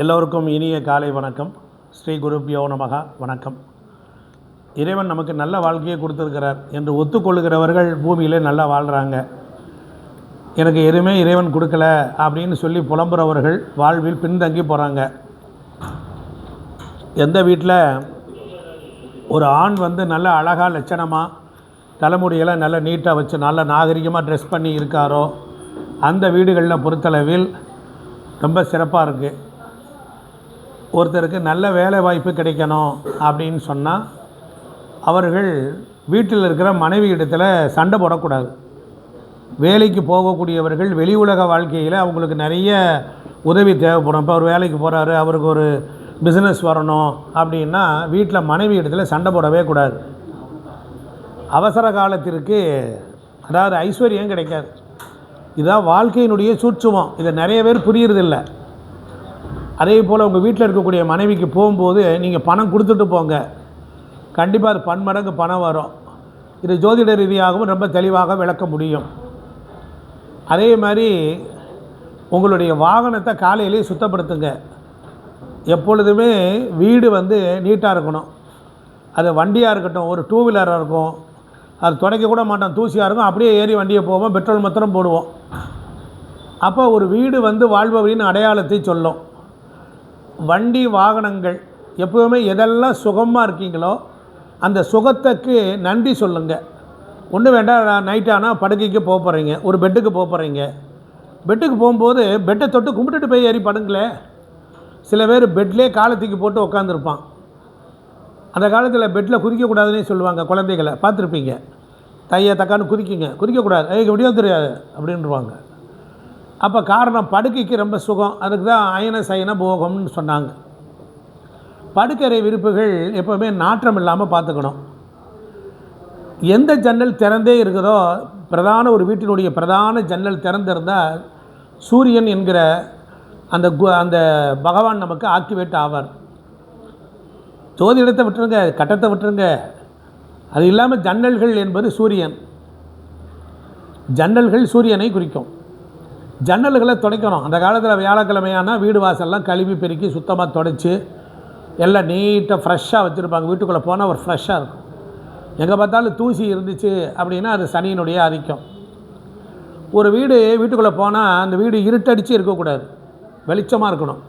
எல்லோருக்கும் இனிய காலை வணக்கம். ஸ்ரீ குருப்யோ நமகா. வணக்கம். இறைவன் நமக்கு நல்ல வாழ்க்கையை கொடுத்துருக்கிறார் என்று ஒத்துக்கொள்கிறவர்கள் பூமியில் நல்லா வாழ்கிறாங்க. எனக்கு எதுவுமே இறைவன் கொடுக்கல அப்படின்னு சொல்லி புலம்புறவர்கள் வாழ்வில் பின்தங்கி போகிறாங்க. எந்த வீட்டில் ஒரு ஆண் நல்ல அழகாக லட்சணமாக தலைமுடியெல்லாம் நல்லா நீட்டாக வச்சு நல்லா நாகரிகமாக ட்ரெஸ் பண்ணி இருக்காரோ அந்த வீடுகளில் பொறுத்தளவில் ரொம்ப சிறப்பாக இருக்குது. ஒருத்தருக்கு நல்ல வேலை வாய்ப்பு கிடைக்கணும் அப்படின்னு சொன்னால் அவர்கள் வீட்டில் இருக்கிற மனைவி இடத்துல சண்டை போடக்கூடாது. வேலைக்கு போகக்கூடியவர்கள் வெளி உலக வாழ்க்கையில் அவங்களுக்கு நிறைய உதவி தேவைப்படும். இப்போ அவர் வேலைக்கு போகிறாரு, அவருக்கு ஒரு பிஸ்னஸ் வரணும் அப்படின்னா வீட்டில் மனைவி இடத்துல சண்டை போடவே கூடாது. அவசர காலத்திற்கு அதாவது ஐஸ்வர்யம் கிடைக்காது. இதுதான் வாழ்க்கையினுடைய சூட்சுமம். இதை நிறைய பேர் புரியறதில்லை. அதே போல் உங்கள் வீட்டில் இருக்கக்கூடிய மனைவிக்கு போகும்போது நீங்கள் பணம் கொடுத்துட்டு போங்க, கண்டிப்பாக அது பன்மடங்கு பணம் வரும். இது ஜோதிட ரீதியாகவும் ரொம்ப தெளிவாக விளக்க முடியும். அதே மாதிரி உங்களுடைய வாகனத்தை காலையிலேயே சுத்தப்படுத்துங்க. எப்பொழுதுமே வீடு நீட்டாக இருக்கணும். அது வண்டியாக இருக்கட்டும், ஒரு டூ வீலராக இருக்கும், அது துடைக்க கூட மாட்டோம், தூசியாக இருக்கும், அப்படியே ஏறி வண்டியை போவோம், பெட்ரோல் மாத்திரம் போடுவோம். அப்போ ஒரு வீடு வாழ்பவரின் அடையாளத்தை சொல்லும். வண்டி வாகனங்கள் எப்போவுமே எதெல்லாம் சுகமாக இருக்கீங்களோ அந்த சுகத்துக்கு நன்றி சொல்லுங்கள். ஒன்றும் வேண்டாம், நைட் ஆனால் படுக்கைக்கு போக போகிறீங்க, ஒரு பெட்டுக்கு போக போகிறீங்க, பெட்டுக்கு போகும்போது பெட்டை தொட்டு கும்பிட்டுட்டு போய் ஏறி படுங்களே. சில பேர் பெட்லேயே காலத்துக்கு போட்டு உட்காந்துருப்பான். அந்த காலத்தில் பெட்டில் குதிக்கக்கூடாதுன்னே சொல்லுவாங்க. குழந்தைகளை பார்த்துருப்பீங்க, தையை தக்கான்னு குதிக்கக்கூடாது, எப்படியோ தெரியாது அப்படின்வாங்க. அப்போ காரணம் படுக்கைக்கு ரொம்ப சுகம், அதுக்கு தான் அயன சயன போகம்னு சொன்னாங்க. படுக்கறை விரிப்புகள் எப்போவுமே நாற்றம் இல்லாமல் பார்த்துக்கணும். எந்த ஜன்னல் திறந்தே இருக்குதோ, பிரதான ஒரு வீட்டினுடைய பிரதான ஜன்னல் திறந்திருந்தால் சூரியன் என்கிற அந்த பகவான் நமக்கு ஆக்டிவேட் ஆவார். ஜோதிடத்தை விட்டுருங்க, கட்டத்தை விட்டுருங்க. அது இல்லாமல் ஜன்னல்கள் என்பது சூரியன். ஜன்னல்கள் சூரியனை குறிக்கும். ஜன்னல்களை துடைக்கணும். அந்த காலத்தில் வியாழக்கிழமையானால் வீடு வாசல்லாம் கழுவி பெருக்கி சுத்தமாக துடைச்சி எல்லாம் நீட்டாக ஃப்ரெஷ்ஷாக வச்சுருப்பாங்க. வீட்டுக்குள்ளே போனால் ஒரு ஃப்ரெஷ்ஷாக இருக்கும். எங்கே பார்த்தாலும் தூசி இருந்துச்சு அப்படின்னா அது சனியினுடைய ஆதிக்கம். ஒரு வீட்டுக்குள்ளே போனால் அந்த வீடு இருட்டடிச்சு இருக்கக்கூடாது, வெளிச்சமாக இருக்கணும்.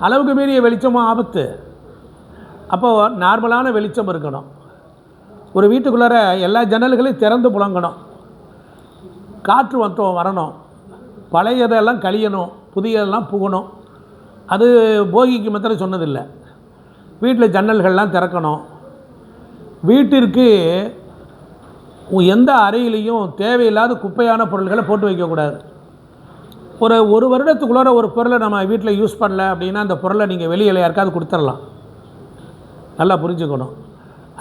அளவுக்கு மீறிய வெளிச்சமாக ஆபத்து. அப்போது நார்மலான வெளிச்சம் இருக்கணும். ஒரு வீட்டுக்குள்ளார எல்லா ஜன்னல்களையும் திறந்து புழங்கணும். காற்று வரணும். பழையதெல்லாம் கழியணும், புதியதெல்லாம் புகணும். அது போகிக்கு மாத்திரம் சொன்னதில்லை. வீட்டில் ஜன்னல்கள்லாம் திறக்கணும். வீட்டிற்கு எந்த அறையிலையும் தேவையில்லாத குப்பையான பொருள்களை போட்டு வைக்கக்கூடாது. ஒரு வருடத்துக்குள்ளார ஒரு பொருளை நம்ம வீட்டில் யூஸ் பண்ணல அப்படின்னா அந்த பொருளை நீங்கள் வெளியில் யாருக்காவது கொடுத்துடலாம். நல்லா புரிஞ்சுக்கணும்.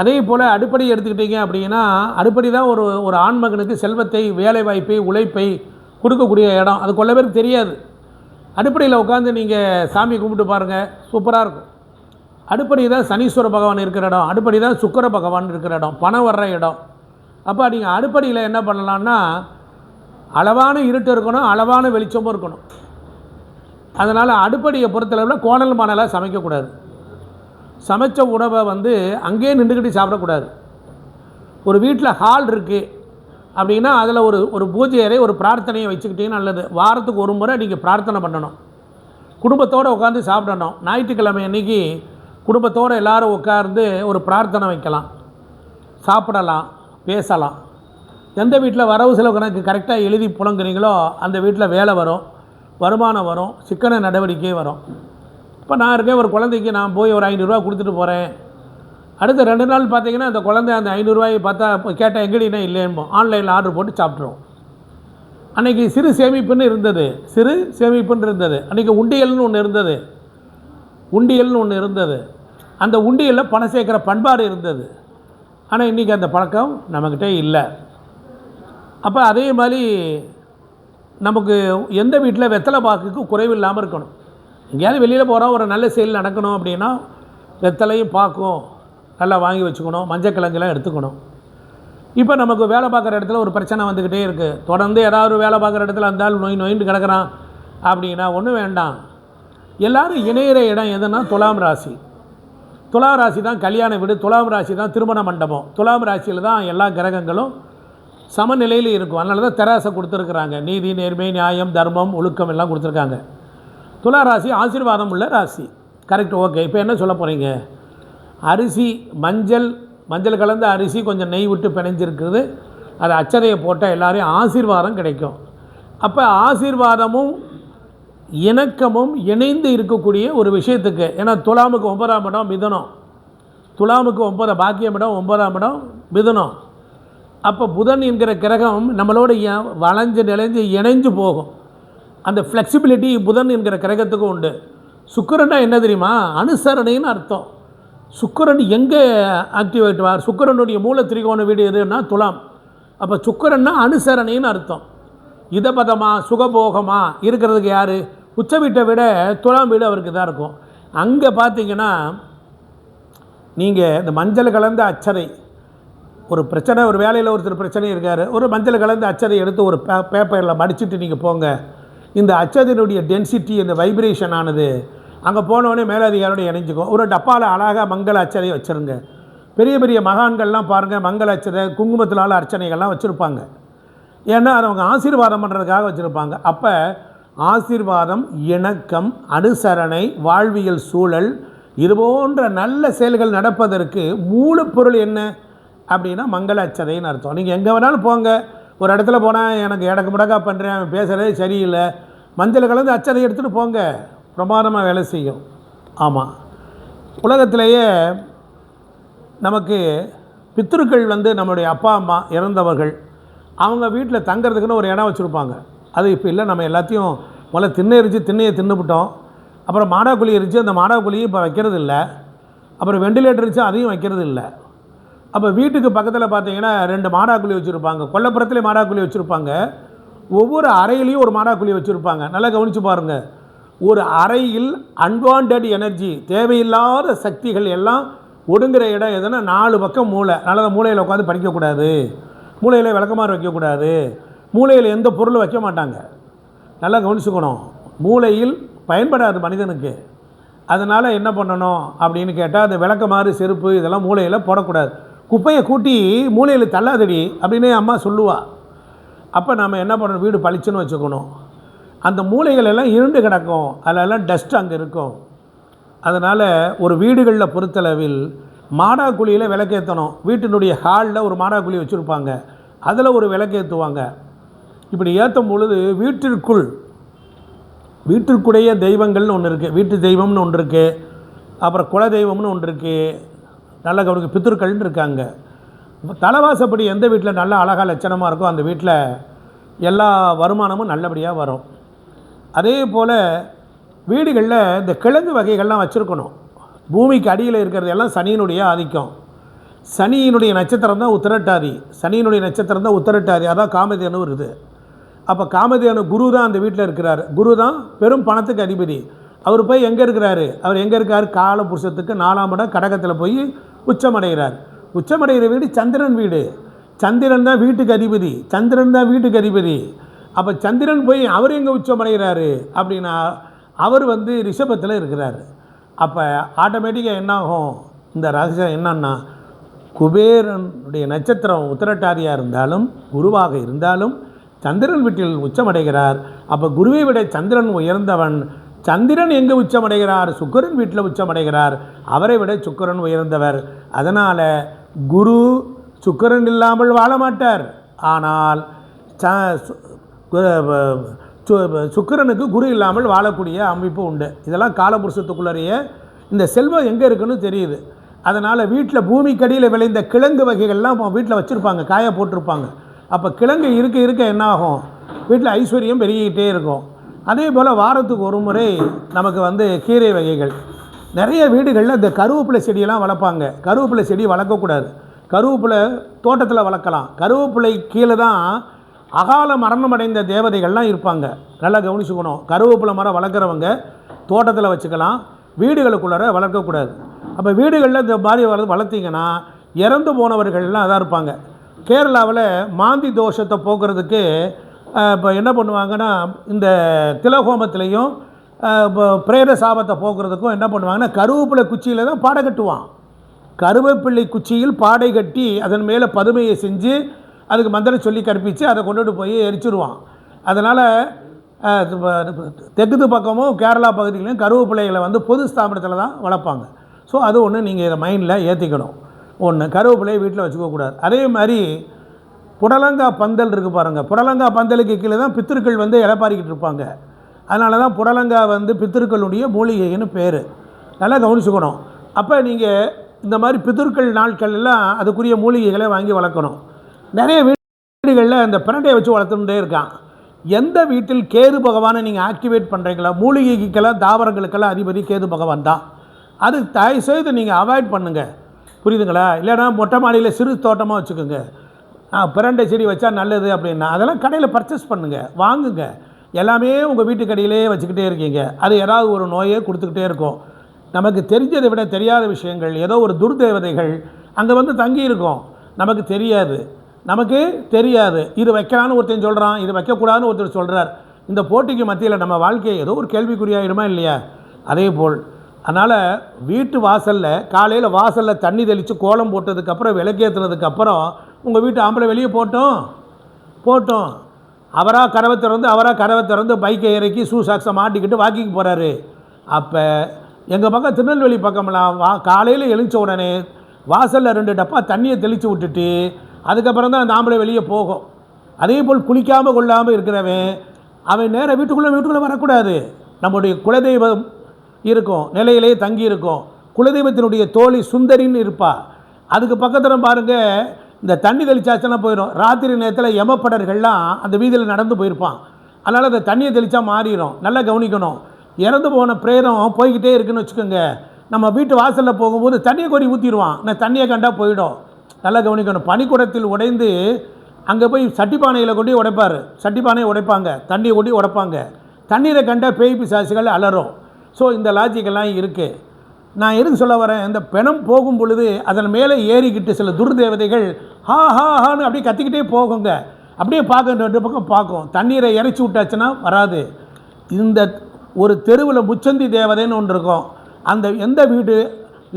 அதே போல் அடுப்படி எடுத்துக்கிட்டீங்க அப்படின்னா அடுப்படி தான் ஒரு ஆண்மகனுக்கு செல்வத்தை, வேலைவாய்ப்பை, உழைப்பை கொடுக்கக்கூடிய இடம். அது கொள்ள பேருக்கு தெரியாது. அடுப்படியில் உட்காந்து நீங்கள் சாமி கும்பிட்டு பாருங்கள், சூப்பராக இருக்கும். அடுப்படி தான் சனீஸ்வர பகவான் இருக்கிற இடம், அடுப்படி தான் சுக்கிர பகவான் இருக்கிற இடம், பணம் வர்ற இடம். அப்போ நீங்கள் அடுப்படியில் என்ன பண்ணலான்னா அளவான இருட்டு இருக்கணும், அளவான வெளிச்சமும் இருக்கணும். அதனால் அடுப்படியை பொறுத்தளவில் கோணல் மானலாக சமைக்கக்கூடாது. சமைச்ச உணவை அங்கேயே நின்றுக்கிட்டு சாப்பிடக்கூடாது. ஒரு வீட்டில் ஹால் இருக்குது அப்படின்னா அதில் ஒரு பூஜை அறை, ஒரு பிரார்த்தனையை வச்சுக்கிட்டீங்கன்னா நல்லது. வாரத்துக்கு ஒரு முறை நீங்கள் பிரார்த்தனை பண்ணணும். குடும்பத்தோடு உட்காந்து சாப்பிடணும். ஞாயிற்றுக்கிழமை அன்றைக்கி குடும்பத்தோடு எல்லோரும் உட்கார்ந்து ஒரு பிரார்த்தனை வைக்கலாம், சாப்பிடலாம், பேசலாம். எந்த வீட்டில் வரவு செலவு கணக்கு கரெக்டாக எழுதி புழங்குறீங்களோ அந்த வீட்டில் வேலை வரும், வருமானம் வரும், சிக்கன நடவடிக்கை வரும். இப்போ நான் இருக்கேன், ஒரு குழந்தைக்கு நான் போய் ஒரு 500 ரூபா கொடுத்துட்டு போகிறேன். அடுத்த 2 நாள் பார்த்தீங்கன்னா அந்த குழந்தை அந்த 500 ரூபாயை பார்த்தா கேட்டால் எங்கடினா இல்லைன்னு ஆன்லைனில் ஆர்டர் போட்டு சாப்பிட்ருவோம். அன்றைக்கி சிறு சேமிப்புன்னு இருந்தது. அன்றைக்கி உண்டியல்னு ஒன்று இருந்தது. அந்த உண்டியலில் பணம் சேர்க்குற பண்பாடு இருந்தது. ஆனால் இன்றைக்கி அந்த பழக்கம் நம்மக்கிட்டே இல்லை. அப்போ அதே மாதிரி நமக்கு எந்த வீட்டில் வெத்தலை பாக்குக்கு குறைவில்லாமல் இருக்கணும். எங்கேயாவது வெளியில் போகிறோம், ஒரு நல்ல செயல் நடக்கணும் அப்படின்னா வெத்தலையும் பாக்கும் நல்லா வாங்கி வச்சுக்கணும், மஞ்சக்கிழங்கெல்லாம் எடுத்துக்கணும். இப்போ நமக்கு வேலை பார்க்குற இடத்துல ஒரு பிரச்சனை வந்துக்கிட்டே இருக்குது. தொடர்ந்து ஏதாவது வேலை பார்க்குற இடத்துல அந்த ஆள் நோயின்னு கிடக்கிறான் அப்படின்னா ஒன்றும் வேண்டாம். எல்லோரும் இணையிற இடம் எதுனா துலாம் ராசி. துலாம் ராசி தான் கல்யாண வீடு, துலாம் ராசி தான் திருமண மண்டபம். துலாம் ராசியில் தான் எல்லா கிரகங்களும் சமநிலையில் இருக்கும். அதனால தான் தெராசை கொடுத்துருக்குறாங்க. நீதி, நேர்மை, நியாயம், தர்மம், ஒழுக்கம் எல்லாம் கொடுத்துருக்காங்க. துலா ராசி ஆசீர்வாதம் உள்ள ராசி. Correct, okay. இப்போ என்ன சொல்ல போகிறீங்க? அரிசி மஞ்சள் கலந்த அரிசி கொஞ்சம் நெய் விட்டு பிணைஞ்சிருக்குது, அதை அச்சதையை போட்டால் எல்லோரையும் ஆசீர்வாதம் கிடைக்கும். அப்போ ஆசீர்வாதமும் இணக்கமும் இணைந்து இருக்கக்கூடிய ஒரு விஷயத்துக்கு, ஏன்னா துலாமுக்கு 9ஆம் இடம் மிதுனம், துலாமுக்கு 9 பாக்கியம் இடம் 9ஆம் இடம் மிதுனம். அப்போ புதன் என்கிற கிரகம் நம்மளோட வளைஞ்சு நிலைஞ்சு இணைஞ்சு போகும். அந்த ஃப்ளெக்சிபிலிட்டி புதன் என்கிற கிரகத்துக்கும் உண்டு. சுக்கிரன்னா என்ன தெரியுமா? அனுசரணைன்னு அர்த்தம். சுக்கிரன் எங்கே ஆக்டிவேட்டுவார்? சுக்கிரனுடைய மூல திரிகோண வீடு எதுன்னா துலாம். அப்போ சுக்கிரன்னா அனுசரணைன்னு அர்த்தம். இதபதமாக சுகபோகமாக இருக்கிறதுக்கு யார்? உச்ச வீட்டை விட துலாம் வீடு அவருக்கு தான் இருக்கும். அங்கே பார்த்தீங்கன்னா நீங்கள் இந்த மஞ்சள் கலந்த அச்சதை, ஒரு பிரச்சனை, ஒரு வேலையில் ஒருத்தர் பிரச்சனை இருக்கார், ஒரு மஞ்சள் கலந்த அச்சதை எடுத்து ஒரு பேப்பரில் மடிச்சுட்டு நீங்கள் போங்க. இந்த அச்சதினுடைய டென்சிட்டி, இந்த வைப்ரேஷன் ஆனது அங்கே போனோடனே மேலதிகாரோட இணைஞ்சிக்கும். ஒரு டப்பாவில் அழகாக மங்கள அச்சதை வச்சுருங்க. பெரிய பெரிய மகான்கள்லாம் பாருங்கள், மங்கள அச்சதை குங்குமத்தினால அர்ச்சனைகள்லாம் வச்சுருப்பாங்க. ஏன்னா அது அவங்க ஆசீர்வாதம் பண்ணுறதுக்காக வச்சுருப்பாங்க. அப்போ ஆசீர்வாதம், இணக்கம், அனுசரணை, வாழ்வியல் சூழல், இது போன்ற நல்ல செயல்கள் நடப்பதற்கு மூலப்பொருள் என்ன அப்படின்னா மங்கள அச்சதைன்னு அர்த்தம். நீங்கள் எங்கே வேணாலும் போங்க, ஒரு இடத்துல போனால் எனக்கு இடக்கு முடக்கா பண்ணுறேன், பேசுகிறதே சரியில்லை, மஞ்சள் கலந்து அச்சதை எடுத்துகிட்டு போங்க, பிரமாதமாக வேலை செய்யும். ஆமாம், உலகத்திலேயே நமக்கு பித்ருக்கள் நம்மளுடைய அப்பா அம்மா இறந்தவர்கள், அவங்க வீட்டில் தங்கிறதுக்குன்னு ஒரு இடம் வச்சுருப்பாங்க. அது இப்போ இல்லை. நம்ம எல்லாத்தையும் முதல்ல திண்ணையை தின்னுபிட்டோம். அப்புறம் மாடாக்குழி இருந்துச்சு, அந்த மாடாக்குழியும் இப்போ வைக்கிறது இல்லை. அப்புறம் வெண்டிலேட்டர் இருந்துச்சு, அதையும் வைக்கிறது இல்லை. அப்போ வீட்டுக்கு பக்கத்தில் பார்த்தீங்கன்னா 2 மாடாக்குழி வச்சுருப்பாங்க. கொல்லப்புறத்துலேயே மாடாக்குழி வச்சுருப்பாங்க. ஒவ்வொரு அறையிலையும் ஒரு மாடாக்குழி வச்சுருப்பாங்க. நல்லா கவனித்து பாருங்கள். ஒரு அறையில் அன்வான்ட் எனர்ஜி, தேவையில்லாத சக்திகள் எல்லாம் ஒடுங்குற இடம் எதுனா 4 பக்கம் மூளை. அதனால் மூளையில் உட்காந்து படிக்கக்கூடாது, மூளையில் விளக்கமாறு வைக்கக்கூடாது, மூளையில் எந்த பொருளும் வைக்க மாட்டாங்க. நல்லா கவனிச்சுக்கணும். மூளையில் பயன்படாது மனிதனுக்கு. அதனால் என்ன பண்ணணும் அப்படின்னு கேட்டால், அந்த விளக்கமாறு, செருப்பு இதெல்லாம் மூளையில் போடக்கூடாது. குப்பையை கூட்டி மூளையில் தள்ளாதடி அப்படின்னு அம்மா சொல்லுவா. அப்போ நம்ம என்ன பண்ணணும்? வீடு பளிச்சுன்னு வச்சுக்கணும். அந்த மூளைகள் எல்லாம் இருண்டு கிடக்கும், அதெல்லாம் டஸ்ட் அங்கே இருக்கும். அதனால் ஒரு வீடுகளில் பொறுத்தளவில் மாடாக்குழியில் விளக்கேற்றணும். வீட்டினுடைய ஹாலில் ஒரு மாடாக்குழி வச்சுருப்பாங்க, அதில் ஒரு விளக்கேற்றுவாங்க. இப்படி ஏற்றும் பொழுது வீட்டிற்குடைய தெய்வங்கள்னு ஒன்று இருக்குது, வீட்டு தெய்வம்னு ஒன்று இருக்குது, அப்புறம் குல தெய்வம்னு ஒன்று இருக்குது, நல்ல கவனிக்க பித்ருக்கள்னு இருக்காங்க. தலைவாசப்படி எந்த வீட்டில் நல்ல அழகாக லட்சணமாக இருக்கோ அந்த வீட்டில் எல்லா வருமானமும் நல்லபடியாக வரும். அதே போல் வீடுகளில் இந்த கிழங்கு வகைகள்லாம் வச்சுருக்கணும். பூமிக்கு அடியில் இருக்கிறது எல்லாம் சனியினுடைய ஆதிக்கம். சனியினுடைய நட்சத்திரம் தான் உத்திரட்டாதி. சனியினுடைய நட்சத்திரம் தான் உத்திரட்டாதி. அதான் காமதேனு வருது. அப்போ காமதேனு குரு தான் அந்த வீட்டில் இருக்கிறார். குரு தான் பெரும் பணத்துக்கு அதிபதி. அவர் போய் எங்கே இருக்கிறாரு? அவர் எங்கே இருக்கார்? கால புருஷத்துக்கு 4ஆம் இடம் கடகத்தில் போய் உச்சமடைகிறார். உச்சமடைகிற வீடு சந்திரன் வீடு. சந்திரன் தான் வீட்டுக்கு அதிபதி. அப்போ சந்திரன் போய் அவர் எங்கே உச்சமடைகிறாரு அப்படின்னா, அவர் ரிஷபத்தில் இருக்கிறார். அப்போ ஆட்டோமேட்டிக்காக என்னாகும்? இந்த ரகசியம் என்னன்னா, குபேரனுடைய நட்சத்திரம் உத்திரட்டாதியாக இருந்தாலும் குருவாக இருந்தாலும் சந்திரன் வீட்டில் உச்சமடைகிறார். அப்போ குருவை விட சந்திரன் உயர்ந்தவன். சந்திரன் எங்கே உச்சமடைகிறார்? சுக்கிரன் வீட்டில் உச்சமடைகிறார். அவரை விட சுக்கிரன் உயர்ந்தவர். அதனால் குரு சுக்கிரன் இல்லாமல் வாழ மாட்டார். ஆனால் சுக்கிரனுக்கு குரு இல்லாமல் வாழக்கூடிய அமைப்பு உண்டு. இதெல்லாம் காலபுருஷத்துக்குள்ளறைய இந்த செல்வம் எங்கே இருக்குன்னு தெரியுது. அதனால் வீட்டில் பூமிக்கடியில் விளைந்த கிழங்கு வகைகள்லாம் வீட்டில் வச்சுருப்பாங்க, காய போட்டிருப்பாங்க. அப்போ கிழங்கு இருக்க என்ன ஆகும்? வீட்டில் ஐஸ்வர்யம் பெருகிக்கிட்டே இருக்கும். அதே போல் வாரத்துக்கு ஒரு முறை நமக்கு கீரை வகைகள் நிறைய வீடுகளில் இந்த கருவேப்பிலை செடியெல்லாம் வளர்ப்பாங்க. கருவேப்பிலை செடி வளர்க்கக்கூடாது. கருவேப்பிலை தோட்டத்தில் வளர்க்கலாம். கருவேப்பிலை கீழே தான் அகால மரணம் அடைந்த தேவதைகள்லாம் இருப்பாங்க. நல்லா கவனிச்சுக்கணும். கருவேப்பிலை மரம் வளர்க்குறவங்க தோட்டத்தில் வச்சுக்கலாம், வீடுகளுக்குள்ளார வளர்க்கக்கூடாது. அப்போ வீடுகளில் இந்த மாதிரி வளர்த்திங்கன்னா இறந்து போனவர்கள்லாம் அதாக இருப்பாங்க. கேரளாவில் மாந்தி தோஷத்தை போக்குறதுக்கு இப்போ என்ன பண்ணுவாங்கன்னா, இந்த திலகோமத்திலையும் பிரேத சாபத்தை போக்குறதுக்கும் என்ன பண்ணுவாங்கன்னா கருவேப்பிலை குச்சியில் தான் பாடை கட்டுவான். கருவேப்பிள்ளை குச்சியில் பாடை கட்டி அதன் மேலே பதுமையை செஞ்சு அதுக்கு மந்திரம் சொல்லி கற்பித்து அதை கொண்டுட்டு போய் எரிச்சிருவான். அதனால் தெற்கு பக்கமும் கேரளா பகுதிகளையும் கருவேப்பிள்ளைகளை வந்து பொது ஸ்தாபனத்தில் தான் வளர்ப்பாங்க. ஸோ அது ஒன்று நீங்கள் இதை மைண்டில் ஏற்றிக்கணும். ஒன்று, கருவேப்பிலையை வீட்டில் வச்சுக்கக்கூடாது. அதே மாதிரி புடலங்கா பந்தல் இருக்குது பாருங்கள். புடலங்கா பந்தலுக்கு கீழே தான் பித்திருக்கள் வந்து இலைப்பாரிக்கிட்டு இருப்பாங்க. அதனால தான் புடலங்கா வந்து பித்திருக்களுடைய மூலிகைன்னு பேர். நல்லா கவனிச்சுக்கணும். அப்போ நீங்கள் இந்த மாதிரி பித்திருக்கள் நாட்கள் எல்லாம் அதுக்குரிய மூலிகைகளை வாங்கி வளர்க்கணும். நிறைய வீடுகளில் அந்த பிரண்டையை வச்சு வளர்த்துட்டே இருக்கான். எந்த வீட்டில் கேது பகவானை நீங்கள் ஆக்டிவேட் பண்ணுறீங்களா, மூலிகைக்கெல்லாம் தாவரங்களுக்கெல்லாம் அதிபதி கேது பகவான் தான். அது தயவுசெய்து நீங்கள் அவாய்ட் பண்ணுங்கள். புரியுதுங்களா? இல்லைனா மொட்டை மாடியில் சிறு தோட்டமாக வச்சுக்கோங்க. பிரண்டை செடி வச்சா நல்லது அப்படின்னா அதெல்லாம் கடையில் பர்ச்சேஸ் பண்ணுங்கள், வாங்குங்க. எல்லாமே உங்கள் வீட்டு கடையிலே வச்சுக்கிட்டே இருக்கீங்க. அது ஏதாவது ஒரு நோயை கொடுத்துக்கிட்டே இருக்கும். நமக்கு தெரிஞ்சதை விட தெரியாத விஷயங்கள், ஏதோ ஒரு துர்தேவதைகள் அங்கே வந்து தங்கி இருக்கும். நமக்கு தெரியாது. இது வைக்கலான்னு ஒருத்தன் சொல்கிறான், இது வைக்கக்கூடாதுன்னு ஒருத்தர் சொல்கிறார். இந்த போட்டிக்கு மத்தியில் நம்ம வாழ்க்கையை ஏதோ ஒரு கேள்விக்குறியாயிடுமா இல்லையா? அதே போல் அதனால் வீட்டு வாசலில் காலையில் வாசலில் தண்ணி தெளித்து கோலம் போட்டதுக்கப்புறம் விளக்கேற்றுனதுக்கப்புறம் உங்கள் வீட்டு ஆம்பளை வெளியே போட்டோம் அவராக கதவை திறந்து பைக்கை இறக்கி ஷூ சாக்ஸை மாட்டிக்கிட்டு வாக்கிங் போகிறாரு. அப்போ எங்கள் பக்கம் திருநெல்வேலி பக்கம்லாம் காலையில் எழுந்த உடனே வாசலில் 2 டப்பா தண்ணியை தெளித்து விட்டுட்டு அதுக்கப்புறம் தான் அந்த ஆம்பளை வெளியே போகும். அதே போல் குளிக்காமல் கொள்ளாமல் இருக்கிறவன் அவன் நேராக வீட்டுக்குள்ளே வரக்கூடாது. நம்முடைய குலதெய்வம் இருக்கும், நிலையிலே தங்கி இருக்கும். குலதெய்வத்தினுடைய தோழி சுந்தரின்னு இருப்பாள். அதுக்கு பக்கத்தில் பாருங்கள், இந்த தண்ணி தெளிச்சாச்சுன்னா போயிடும். ராத்திரி நேரத்தில் யமப்படர்கள்லாம் அந்த வீதியில் நடந்து போயிருப்பான். அதனால் அந்த தண்ணியை தெளித்தா மாறிடும். நல்லா கவனிக்கணும். இறந்து போன பிரேதம் போய்கிட்டே இருக்குன்னு வச்சுக்கோங்க. நம்ம வீட்டு வாசலில் போகும்போது தண்ணியை கோரி ஊற்றிடுவான். நான் தண்ணியை கண்டா போயிடும். நல்லா கவனிக்கணும். பனிக்குடத்தில் உடைந்து அங்கே போய் சட்டிப்பானையில் கொண்டு உடைப்பார். சட்டிப்பானையை உடைப்பாங்க, தண்ணியை கொண்டு உடைப்பாங்க. தண்ணீரை கண்டா பேய் பிசாசுகள் அலறும். ஸோ இந்த லாஜிக்கெல்லாம் இருக்குது. நான் எதுக்கு சொல்ல வரேன், இந்த பிணம் போகும் பொழுது அதன் மேலே ஏறிக்கிட்டு சில துர்தேவதைகள் ஹான்னு அப்படியே கத்திக்கிட்டே போகுங்க. அப்படியே பார்க்க 2 பக்கம் பார்க்கும். தண்ணீரை இறைச்சி விட்டாச்சுன்னா வராது. இந்த ஒரு தெருவில் முச்சந்தி தேவதைன்னு ஒன்று இருக்கும். அந்த எந்த வீடு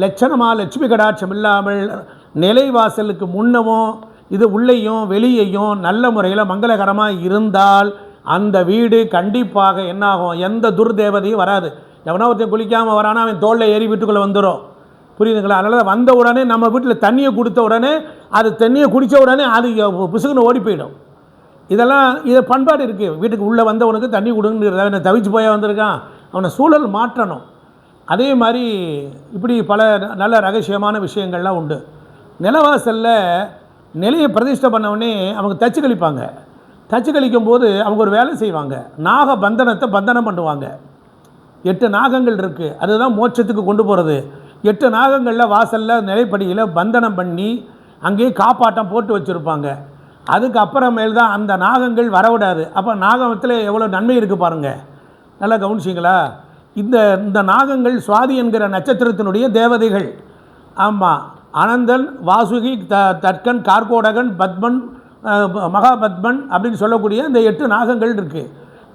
லட்சணமாக லட்சுமி கடாட்சம் இல்லாமல் நிலைவாசலுக்கு முன்னமும் இது உள்ளேயும் வெளியையும் நல்ல முறையில் மங்களகரமாக இருந்தால் அந்த வீடு கண்டிப்பாக என்னாகும், எந்த துர்தேவதையும் வராது. எவனோ ஒருத்தன் குளிக்காமல் வரானா அவன் தோளில் ஏறி வீட்டுக்குள்ளே வந்துடும். புரியுதுங்களா? அதனால் வந்த உடனே நம்ம வீட்டில் தண்ணியை கொடுத்த உடனே அது தண்ணியை குடித்த உடனே அது பிசுக்குன்னு ஓடி போயிடும். இதை பண்பாடு இருக்குது. வீட்டுக்கு உள்ளே வந்தவனுக்கு தண்ணி கொடுங்கிறத அவனை தவிச்சு போய் வந்திருக்கான், அவனை சூழல் மாற்றணும். அதே மாதிரி இப்படி பல நல்ல ரகசியமான விஷயங்கள்லாம் உண்டு. நிலவாசலில் நிலையை பிரதிஷ்டை பண்ணவுடனே அவங்க தச்சு கழிப்பாங்க. தச்சு கழிக்கும் போது அவங்க ஒரு வேலை செய்வாங்க. நாக பந்தனம் பண்ணுவாங்க. 8 நாகங்கள் இருக்குது. அதுதான் மோட்சத்துக்கு கொண்டு போகிறது. 8 நாகங்களில் வாசலில் நிலைப்படியில் பந்தனம் பண்ணி அங்கேயே காப்பாட்டம் போட்டு வச்சுருப்பாங்க. அதுக்கப்புறமேல் தான் அந்த நாகங்கள் வரவிடாது. அப்போ நாகத்தில் எவ்வளோ நன்மை இருக்குது பாருங்கள். நல்லா கவனிச்சிங்களா? இந்த நாகங்கள் சுவாதி என்கிற நட்சத்திரத்தினுடைய தேவதைகள். ஆமாம், அனந்தன், வாசுகி, தட்கன், கார்கோடகன், பத்மன், மகாபத்மன் அப்படின்னு சொல்லக்கூடிய இந்த 8 நாகங்கள் இருக்குது.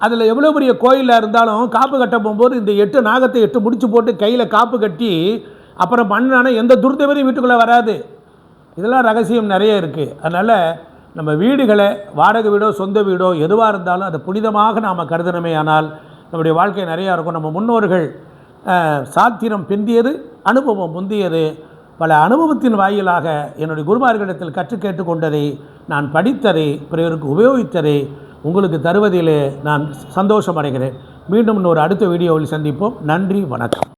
அதில் எவ்வளோ பெரிய கோயிலில் இருந்தாலும் காப்பு கட்ட போகும்போது இந்த 8 நாகத்தை 8 முடிச்சு போட்டு கையில் காப்பு கட்டி அப்புறம் பண்ணானா எந்த துர்தேவதையும் வீட்டுக்குள்ளே வராது. இதெல்லாம் ரகசியம் நிறைய இருக்குது. அதனால் நம்ம வீடுகளை வாடகை வீடோ சொந்த வீடோ எதுவாக இருந்தாலும் அதை புனிதமாக நாம் கருதணுமே. ஆனால் நம்முடைய வாழ்க்கை நிறையா இருக்கும். நம்ம முன்னோர்கள் சாத்திரம் பிந்தியது, அனுபவம் முந்தியது. பல அனுபவத்தின் வாயிலாக என்னுடைய குருமார்களிடத்தில் கற்று கேட்டுக்கொண்டதை, நான் படித்ததை, பிறருக்கு உபயோகித்ததை உங்களுக்கு தருவதிலே நான் சந்தோஷம் அடைகிறேன். மீண்டும் இன்னொரு அடுத்த வீடியோவில் சந்திப்போம். நன்றி, வணக்கம்.